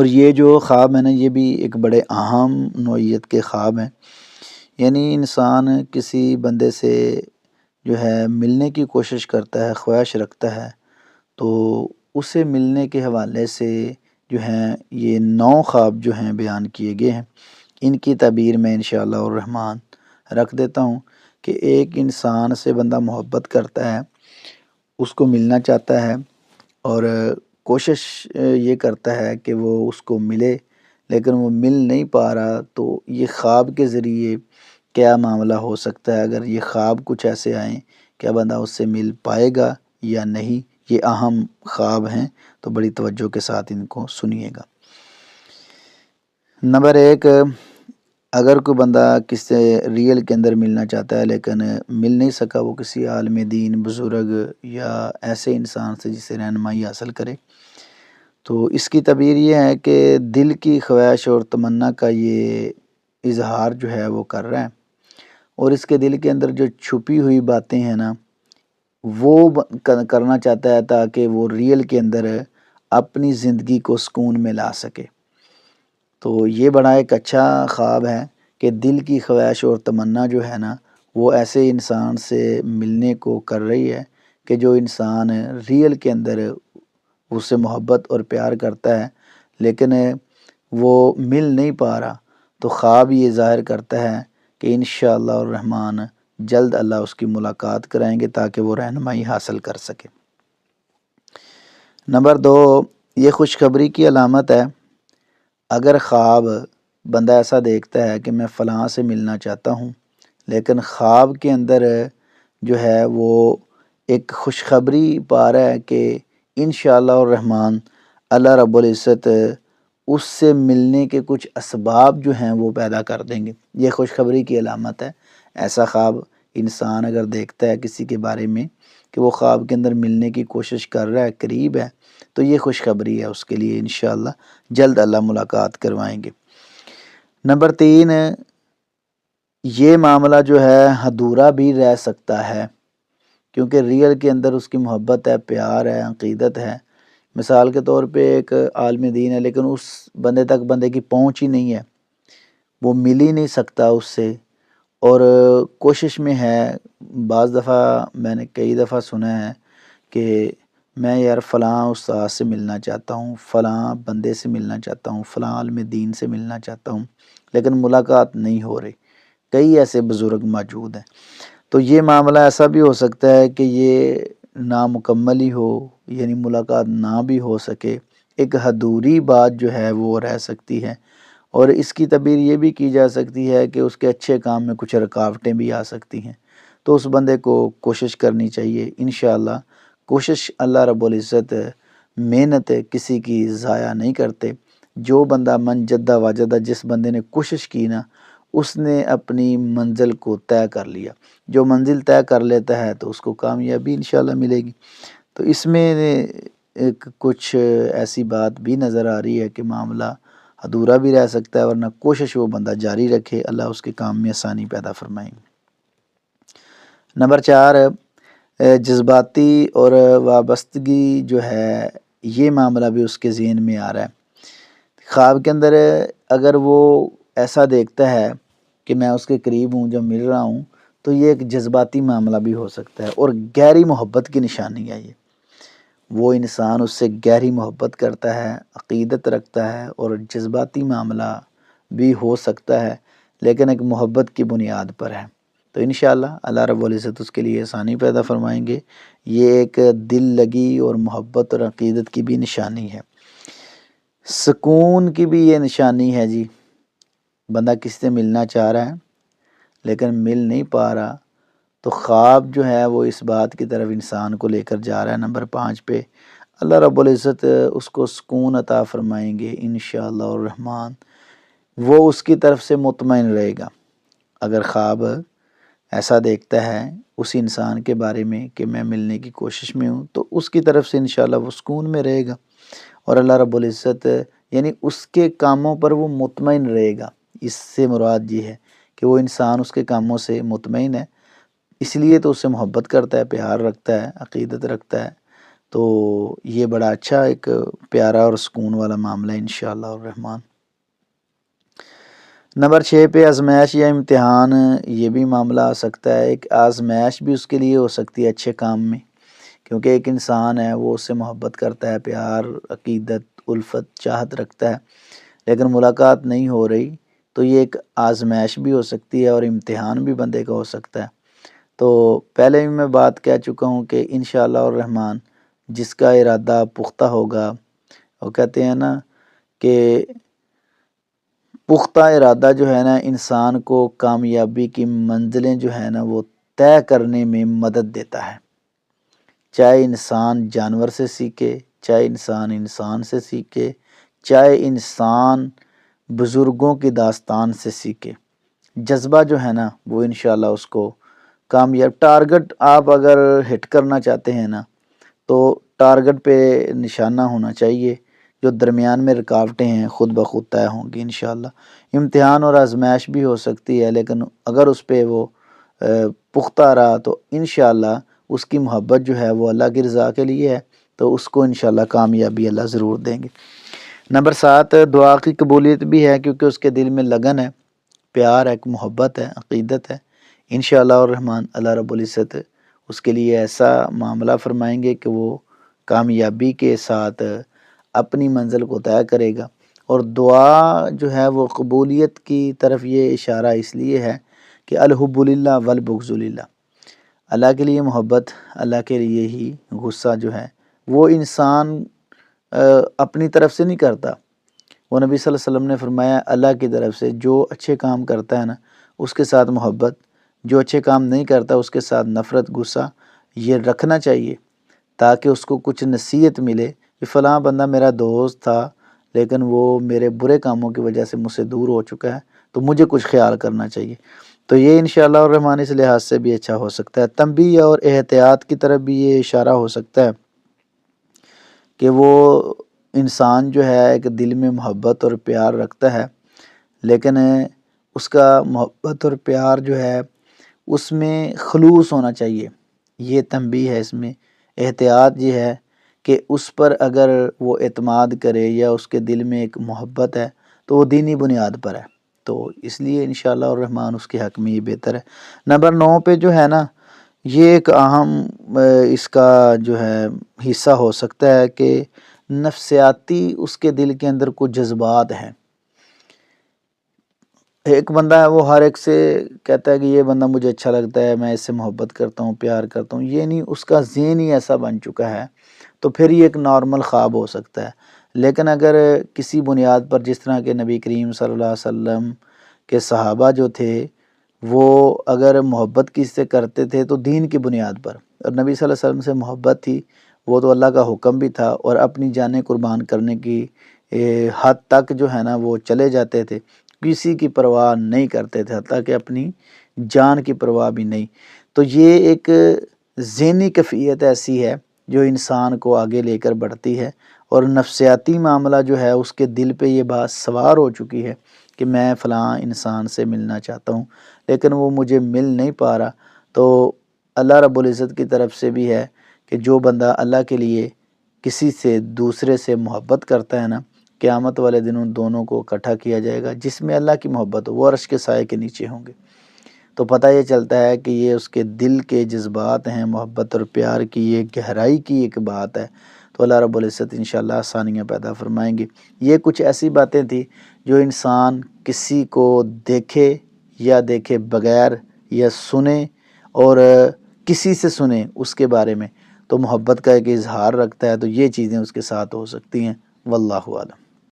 اور یہ جو خواب ہے نا، یہ بھی ایک بڑے اہم نوعیت کے خواب ہیں۔ یعنی انسان کسی بندے سے جو ہے ملنے کی کوشش کرتا ہے، خواہش رکھتا ہے، تو اسے ملنے کے حوالے سے جو ہیں یہ 9 خواب جو ہیں بیان کیے گئے ہیں۔ ان کی تعبیر میں انشاءاللہ الرحمن رکھ دیتا ہوں کہ ایک انسان سے بندہ محبت کرتا ہے، اس کو ملنا چاہتا ہے اور کوشش یہ کرتا ہے کہ وہ اس کو ملے، لیکن وہ مل نہیں پا رہا۔ تو یہ خواب کے ذریعے کیا معاملہ ہو سکتا ہے؟ اگر یہ خواب کچھ ایسے آئیں، کیا بندہ اس سے مل پائے گا یا نہیں؟ یہ اہم خواب ہیں، تو بڑی توجہ کے ساتھ ان کو سنیے گا۔ نمبر 1، اگر کوئی بندہ کسی سے ریئل کے اندر ملنا چاہتا ہے لیکن مل نہیں سکا، وہ کسی عالم دین، بزرگ یا ایسے انسان سے جسے رہنمائی حاصل کرے، تو اس کی تعبیر یہ ہے کہ دل کی خواہش اور تمنا کا یہ اظہار جو ہے وہ کر رہا ہے، اور اس کے دل کے اندر جو چھپی ہوئی باتیں ہیں نا، وہ کرنا چاہتا ہے تاکہ وہ ریئل کے اندر اپنی زندگی کو سکون میں لا سکے۔ تو یہ بڑا ایک اچھا خواب ہے کہ دل کی خواہش اور تمنا جو ہے نا، وہ ایسے انسان سے ملنے کو کر رہی ہے کہ جو انسان ریئل کے اندر اس سے محبت اور پیار کرتا ہے، لیکن وہ مل نہیں پا رہا۔ تو خواب یہ ظاہر کرتا ہے کہ انشاءاللہ الرحمن جلد اللہ اس کی ملاقات کرائیں گے تاکہ وہ رہنمائی حاصل کر سکے۔ نمبر 2، یہ خوشخبری کی علامت ہے۔ اگر خواب بندہ ایسا دیکھتا ہے کہ میں فلاں سے ملنا چاہتا ہوں، لیکن خواب کے اندر جو ہے وہ ایک خوشخبری پا رہا ہے کہ انشاءاللہ الرحمن اللہ رب العزت اس سے ملنے کے کچھ اسباب جو ہیں وہ پیدا کر دیں گے، یہ خوشخبری کی علامت ہے۔ ایسا خواب انسان اگر دیکھتا ہے کسی کے بارے میں کہ وہ خواب کے اندر ملنے کی کوشش کر رہا ہے، قریب ہے، تو یہ خوشخبری ہے اس کے لیے، انشاءاللہ جلد اللہ ملاقات کروائیں گے۔ نمبر 3، یہ معاملہ جو ہے ادھورا بھی رہ سکتا ہے، کیونکہ ریئل کے اندر اس کی محبت ہے، پیار ہے، عقیدت ہے۔ مثال کے طور پہ ایک عالم دین ہے لیکن اس بندے تک بندے کی پہنچ ہی نہیں ہے، وہ مل ہی نہیں سکتا اس سے، اور کوشش میں ہے۔ بعض دفعہ میں نے کئی دفعہ سنا ہے کہ میں یار فلاں استاد سے ملنا چاہتا ہوں، فلاں بندے سے ملنا چاہتا ہوں، فلاں عالم دین سے ملنا چاہتا ہوں، لیکن ملاقات نہیں ہو رہی۔ کئی ایسے بزرگ موجود ہیں۔ تو یہ معاملہ ایسا بھی ہو سکتا ہے کہ یہ نامکمل ہی ہو، یعنی ملاقات نہ بھی ہو سکے، ایک ادھوری بات جو ہے وہ رہ سکتی ہے، اور اس کی تعبیر یہ بھی کی جا سکتی ہے کہ اس کے اچھے کام میں کچھ رکاوٹیں بھی آ سکتی ہیں۔ تو اس بندے کو کوشش کرنی چاہیے، انشاءاللہ کوشش اللہ رب العزت محنت کسی کی ضائع نہیں کرتے۔ جو بندہ من جدہ واجدہ، جس بندے نے کوشش کی نا، اس نے اپنی منزل کو طے کر لیا۔ جو منزل طے کر لیتا ہے تو اس کو کامیابی انشاءاللہ ملے گی۔ تو اس میں ایک کچھ ایسی بات بھی نظر آ رہی ہے کہ معاملہ ادھورا بھی رہ سکتا ہے، ورنہ کوشش وہ بندہ جاری رکھے، اللہ اس کے کام میں آسانی پیدا فرمائیں گے۔ نمبر 4، جذباتی اور وابستگی جو ہے، یہ معاملہ بھی اس کے ذہن میں آ رہا ہے۔ خواب کے اندر اگر وہ ایسا دیکھتا ہے کہ میں اس کے قریب ہوں، جب مل رہا ہوں، تو یہ ایک جذباتی معاملہ بھی ہو سکتا ہے، اور گہری محبت کی نشانی ہے یہ۔ وہ انسان اس سے گہری محبت کرتا ہے، عقیدت رکھتا ہے، اور جذباتی معاملہ بھی ہو سکتا ہے، لیکن ایک محبت کی بنیاد پر ہے۔ تو انشاءاللہ اللہ رب العزت اس کے لیے آسانی پیدا فرمائیں گے۔ یہ ایک دل لگی اور محبت اور عقیدت کی بھی نشانی ہے۔ سکون کی بھی یہ نشانی ہے جی۔ بندہ کس سے ملنا چاہ رہا ہے لیکن مل نہیں پا رہا، تو خواب جو ہے وہ اس بات کی طرف انسان کو لے کر جا رہا ہے۔ نمبر 5 پہ اللہ رب العزت اس کو سکون عطا فرمائیں گے انشاءاللہ الرحمن، وہ اس کی طرف سے مطمئن رہے گا۔ اگر خواب ایسا دیکھتا ہے اس انسان کے بارے میں کہ میں ملنے کی کوشش میں ہوں، تو اس کی طرف سے انشاءاللہ وہ سکون میں رہے گا، اور اللہ رب العزت یعنی اس کے کاموں پر وہ مطمئن رہے گا۔ اس سے مراد یہ ہے کہ وہ انسان اس کے کاموں سے مطمئن ہے، اس لیے تو اس سے محبت کرتا ہے، پیار رکھتا ہے، عقیدت رکھتا ہے۔ تو یہ بڑا اچھا ایک پیارا اور سکون والا معاملہ ہے انشاءاللہ الرحمن۔ نمبر 6 پہ آزمائش یا امتحان، یہ بھی معاملہ آ سکتا ہے۔ ایک آزمائش بھی اس کے لیے ہو سکتی ہے اچھے کام میں، کیونکہ ایک انسان ہے وہ اس سے محبت کرتا ہے، پیار، عقیدت، الفت، چاہت رکھتا ہے، لیکن ملاقات نہیں ہو رہی، تو یہ ایک آزمائش بھی ہو سکتی ہے اور امتحان بھی بندے کا ہو سکتا ہے۔ تو پہلے بھی میں بات کہہ چکا ہوں کہ انشاءاللہ الرحمن جس کا ارادہ پختہ ہوگا، وہ کہتے ہیں نا کہ پختہ ارادہ جو ہے نا انسان کو کامیابی کی منزلیں جو ہے نا وہ طے کرنے میں مدد دیتا ہے، چاہے انسان جانور سے سیکھے، چاہے انسان انسان سے سیکھے، چاہے انسان بزرگوں کی داستان سے سیکھے، جذبہ جو ہے نا وہ انشاءاللہ اس کو کامیاب، ٹارگٹ آپ اگر ہٹ کرنا چاہتے ہیں نا تو ٹارگٹ پہ نشانہ ہونا چاہیے، جو درمیان میں رکاوٹیں ہیں خود بخود طے ہوں گی انشاءاللہ۔ امتحان اور آزمائش بھی ہو سکتی ہے، لیکن اگر اس پہ وہ پختہ رہا تو انشاءاللہ اس کی محبت جو ہے وہ اللہ کی رضا کے لیے ہے، تو اس کو انشاءاللہ کامیابی اللہ ضرور دیں گے۔ نمبر 7 دعا کی قبولیت بھی ہے، کیونکہ اس کے دل میں لگن ہے، پیار ہے، محبت ہے، عقیدت ہے، انشاءاللہ الرحمن اللہ رب العزت اس کے لیے ایسا معاملہ فرمائیں گے کہ وہ کامیابی کے ساتھ اپنی منزل کو طے کرے گا۔ اور دعا جو ہے وہ قبولیت کی طرف یہ اشارہ اس لیے ہے کہ الحب للہ والبغض للہ، اللہ کے لیے محبت، اللہ کے لیے ہی غصہ جو ہے وہ انسان اپنی طرف سے نہیں کرتا، وہ نبی صلی اللہ علیہ وسلم نے فرمایا اللہ کی طرف سے جو اچھے کام کرتا ہے نا اس کے ساتھ محبت، جو اچھے کام نہیں کرتا اس کے ساتھ نفرت، غصہ یہ رکھنا چاہیے، تاکہ اس کو کچھ نصیحت ملے کہ فلاں بندہ میرا دوست تھا لیکن وہ میرے برے کاموں کی وجہ سے مجھ سے دور ہو چکا ہے، تو مجھے کچھ خیال کرنا چاہیے۔ تو یہ انشاءاللہ الرحمن اس لحاظ سے بھی اچھا ہو سکتا ہے۔ تنبیہ اور احتیاط کی طرف بھی یہ اشارہ ہو سکتا ہے کہ وہ انسان جو ہے ایک دل میں محبت اور پیار رکھتا ہے، لیکن اس کا محبت اور پیار جو ہے اس میں خلوص ہونا چاہیے، یہ تنبیہ ہے، اس میں احتیاط یہ ہے کہ اس پر اگر وہ اعتماد کرے یا اس کے دل میں ایک محبت ہے تو وہ دینی بنیاد پر ہے، تو اس لیے انشاءاللہ الرحمن اس کے حق میں یہ بہتر ہے۔ نمبر 9 پہ جو ہے نا یہ ایک اہم اس کا جو ہے حصہ ہو سکتا ہے کہ نفسیاتی اس کے دل کے اندر کچھ جذبات ہیں۔ ایک بندہ ہے وہ ہر ایک سے کہتا ہے کہ یہ بندہ مجھے اچھا لگتا ہے، میں اس سے محبت کرتا ہوں، پیار کرتا ہوں، یہ نہیں، اس کا ذہن ہی ایسا بن چکا ہے، تو پھر یہ ایک نارمل خواب ہو سکتا ہے۔ لیکن اگر کسی بنیاد پر جس طرح کہ نبی کریم صلی اللہ علیہ وسلم کے صحابہ جو تھے وہ اگر محبت کس سے کرتے تھے تو دین کی بنیاد پر، اور نبی صلی اللہ علیہ وسلم سے محبت تھی، وہ تو اللہ کا حکم بھی تھا، اور اپنی جانیں قربان کرنے کی حد تک جو ہے نا وہ چلے جاتے تھے، کسی کی پرواہ نہیں کرتے تھے، حتیٰ کہ اپنی جان کی پرواہ بھی نہیں۔ تو یہ ایک ذہنی کیفیت ایسی ہے جو انسان کو آگے لے کر بڑھتی ہے، اور نفسیاتی معاملہ جو ہے اس کے دل پہ یہ بات سوار ہو چکی ہے کہ میں فلاں انسان سے ملنا چاہتا ہوں لیکن وہ مجھے مل نہیں پا رہا، تو اللہ رب العزت کی طرف سے بھی ہے کہ جو بندہ اللہ کے لیے کسی سے دوسرے سے محبت کرتا ہے نا، قیامت والے دن ان دونوں کو اکٹھا کیا جائے گا، جس میں اللہ کی محبت ہو وہ عرش کے سائے کے نیچے ہوں گے، تو پتہ یہ چلتا ہے کہ یہ اس کے دل کے جذبات ہیں، محبت اور پیار کی یہ گہرائی کی ایک بات ہے، تو اللہ رب العزت انشاءاللہ آسانیاں پیدا فرمائیں گے۔ یہ کچھ ایسی باتیں تھیں جو انسان کسی کو دیکھے یا دیکھے بغیر یا سنے اور کسی سے سنے اس کے بارے میں تو محبت کا ایک اظہار رکھتا ہے، تو یہ چیزیں اس کے ساتھ ہو سکتی ہیں، واللہ اعلم۔